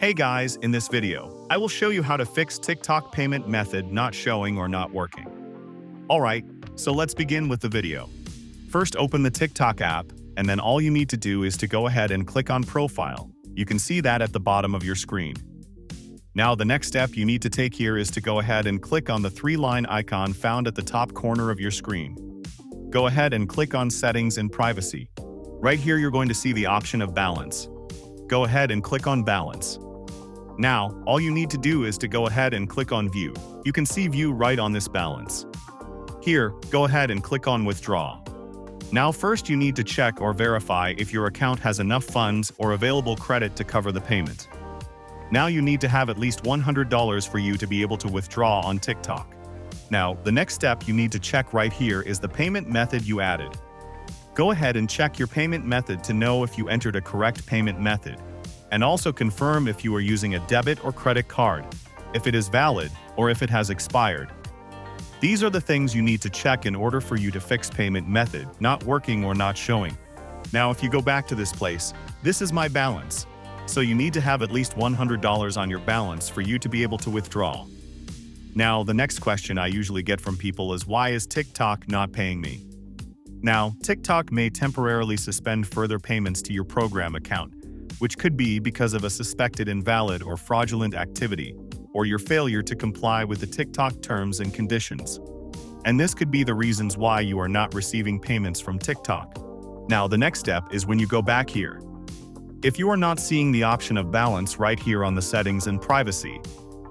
Hey guys, in this video, I will show you how to fix TikTok payment method not showing or not working. Alright, so let's begin with the video. First open the TikTok app, and then all you need to do is to go ahead and click on Profile. You can see that at the bottom of your screen. Now the next step you need to take here is to go ahead and click on the three-line icon found at the top corner of your screen. Go ahead and click on Settings and Privacy. Right here you're going to see the option of Balance. Go ahead and click on Balance. Now, all you need to do is to go ahead and click on View. You can see View right on this balance. Here, go ahead and click on Withdraw. Now first you need to check or verify if your account has enough funds or available credit to cover the payment. Now you need to have at least $100 for you to be able to withdraw on TikTok. Now, the next step you need to check right here is the payment method you added. Go ahead and check your payment method to know if you entered a correct payment method, and also confirm if you are using a debit or credit card, if it is valid, or if it has expired. These are the things you need to check in order for you to fix payment method not working or not showing. Now if you go back to this place, this is my balance. So you need to have at least $100 on your balance for you to be able to withdraw. Now the next question I usually get from people is, why is TikTok not paying me? Now, TikTok may temporarily suspend further payments to your program account, which could be because of a suspected invalid or fraudulent activity, or your failure to comply with the TikTok terms and conditions. And this could be the reasons why you are not receiving payments from TikTok. Now, the next step is when you go back here. If you are not seeing the option of balance right here on the settings and privacy,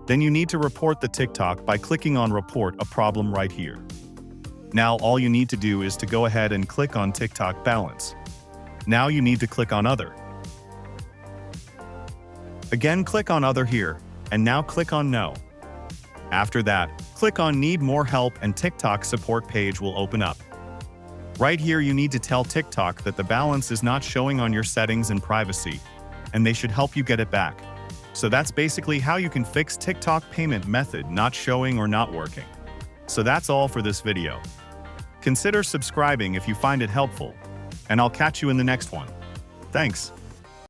then you need to report the TikTok by clicking on Report a Problem right here. Now, all you need to do is to go ahead and click on TikTok balance. Now you need to click on Other. Again, click on Other here, and now click on No. After that, click on Need More Help and TikTok support page will open up. Right here you need to tell TikTok that the balance is not showing on your settings and privacy, and they should help you get it back. So that's basically how you can fix TikTok payment method not showing or not working. So that's all for this video. Consider subscribing if you find it helpful, and I'll catch you in the next one. Thanks.